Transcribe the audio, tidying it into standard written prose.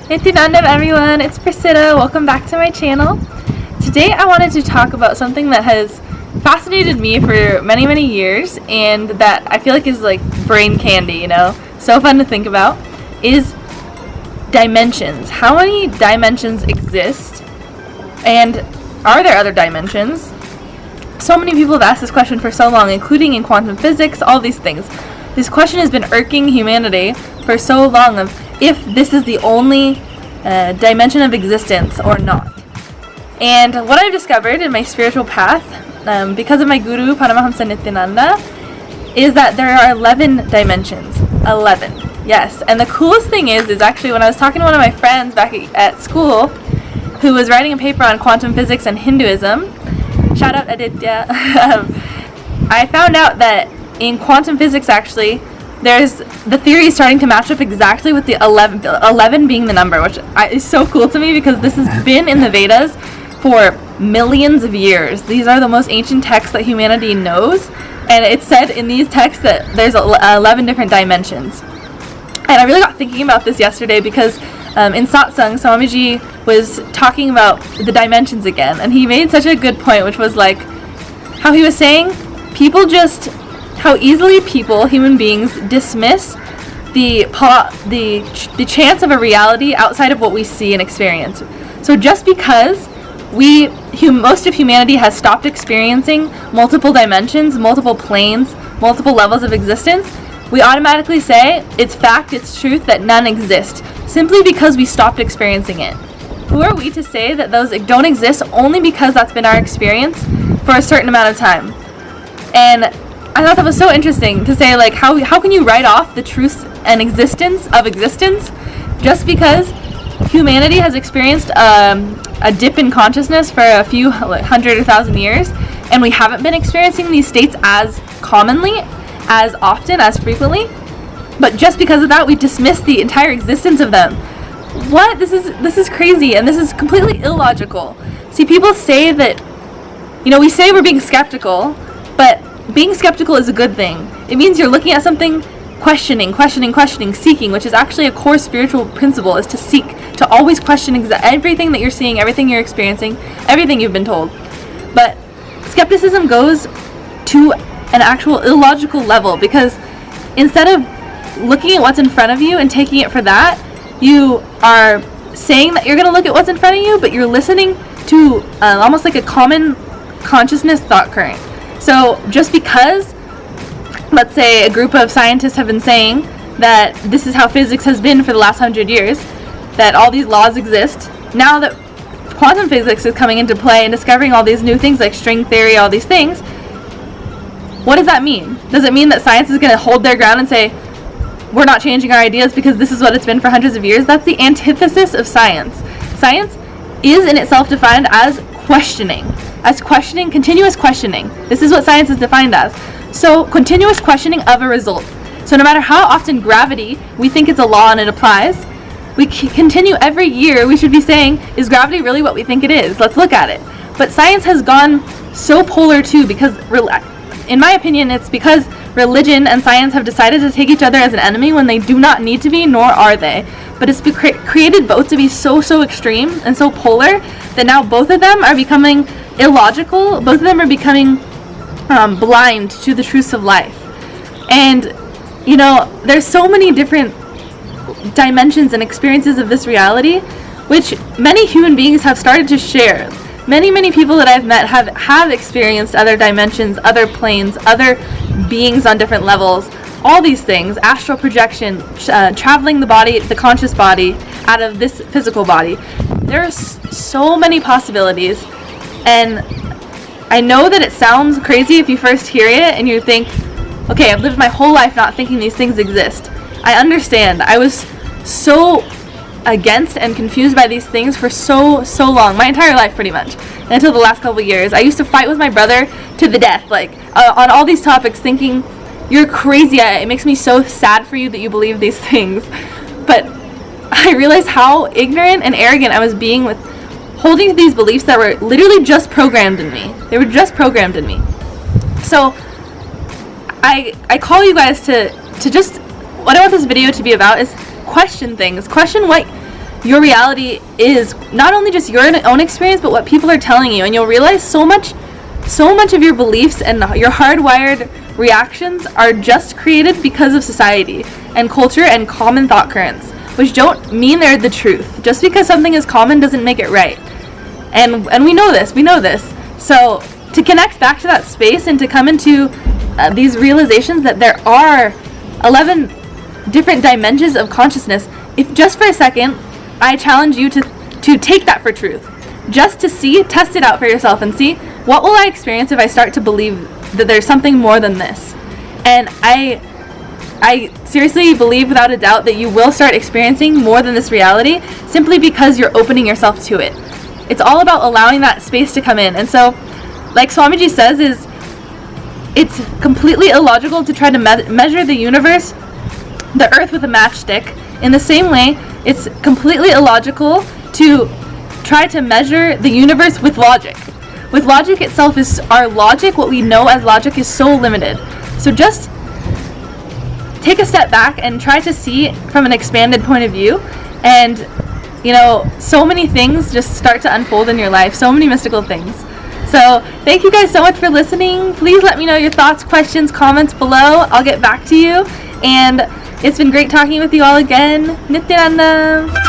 Nithyananda everyone, it's Priscilla. Welcome back to my channel. Today I wanted to talk about something that has fascinated me for many years and that I feel like is like brain candy, you know, so fun to think about, is dimensions. How many dimensions exist, and are there other dimensions? So many people have asked this question for so long, including in quantum physics, all these things. This question has been irking humanity for so long of if this is the only dimension of existence or not. And what I've discovered in my spiritual path, because of my guru, Paramahamsa Nithyananda, is that there are 11 dimensions. 11. Yes. And the coolest thing is actually when I was talking to one of my friends back at school who was writing a paper on quantum physics and Hinduism, shout out Aditya, I found out that in quantum physics actually, there's the theory starting to match up exactly with the 11 being the number, which is so cool to me because this has been in the Vedas for millions of years. These are the most ancient texts that humanity knows, and it's said in these texts that there's 11 different dimensions. And I really got thinking about this yesterday because in satsang, Swamiji was talking about the dimensions again, and he made such a good point, which was like how he was saying how easily human beings, dismiss the chance of a reality outside of what we see and experience. So just because most of humanity has stopped experiencing multiple dimensions, multiple planes, multiple levels of existence, we automatically say it's fact, it's truth, that none exist, simply because we stopped experiencing it. Who are we to say that those don't exist only because that's been our experience for a certain amount of time? And I thought that was so interesting to say, like, how can you write off the truth and existence of existence just because humanity has experienced a dip in consciousness for a few hundred or thousand years, and we haven't been experiencing these states as commonly, as often, as frequently, but just because of that we dismiss the entire existence of them. What? This is crazy, and this is completely illogical. See, people say that, you know, we say we're being skeptical, but being skeptical is a good thing. It means you're looking at something, questioning, seeking, which is actually a core spiritual principle, is to seek, to always question everything that you're seeing, everything you're experiencing, everything you've been told. But skepticism goes to an actual illogical level, because instead of looking at what's in front of you and taking it for that, you are saying that you're going to look at what's in front of you, but you're listening to almost like a common consciousness thought current. So just because, let's say, a group of scientists have been saying that this is how physics has been for the last 100 years, that all these laws exist, now that quantum physics is coming into play and discovering all these new things like string theory, all these things, what does that mean? Does it mean that science is going to hold their ground and say, we're not changing our ideas because this is what it's been for hundreds of years? That's the antithesis of science. Science is in itself defined as questioning. Continuous questioning. This is what science is defined as. So, continuous questioning of a result. So no matter how often gravity, we think it's a law and it applies, we continue every year, we should be saying, is gravity really what we think it is? Let's look at it. But science has gone so polar too, because, in my opinion, it's because religion and science have decided to take each other as an enemy when they do not need to be, nor are they. But it's created both to be so extreme and so polar that now both of them are becoming illogical. Both of them are becoming blind to the truths of life. And, you know, there's so many different dimensions and experiences of this reality, which many human beings have started to share. Many people that I've met have experienced other dimensions, other planes, other beings on different levels, all these things, astral projection, traveling the body, the conscious body, out of this physical body. There's so many possibilities, and I know that it sounds crazy if you first hear it and you think, okay, I've lived my whole life not thinking these things exist. I understand. I was so against and confused by these things for so long, my entire life pretty much, until the last couple of years. I used to fight with my brother to the death, like on all these topics, thinking, you're crazy, it makes me so sad for you that you believe these things. But I realized how ignorant and arrogant I was being with holding to these beliefs that were literally just programmed in me. They were just programmed in me. So I call you guys to just, what I want this video to be about is question things. Question what your reality is not only just your own experience, but what people are telling you. And you'll realize so much of your beliefs and your hardwired reactions are just created because of society and culture and common thought currents, which don't mean they're the truth. Just because something is common doesn't make it right. And we know this. So to connect back to that space and to come into these realizations that there are 11 different dimensions of consciousness, if just for a second, I challenge you to take that for truth. Just to test it out for yourself and see, what will I experience if I start to believe that there's something more than this? And I seriously believe without a doubt that you will start experiencing more than this reality simply because you're opening yourself to it. It's all about allowing that space to come in. And so, like Swamiji says, it's completely illogical to try to measure the universe, the earth, with a matchstick. In the same way, it's completely illogical to try to measure the universe with logic. With logic itself, our logic, what we know as logic, is so limited. So just take a step back and try to see from an expanded point of view, and so many things just start to unfold in your life, so many mystical things. So thank you guys so much for listening. Please let me know your thoughts, questions, comments below. I'll get back to you. And it's been great talking with you all again. Nithyananda.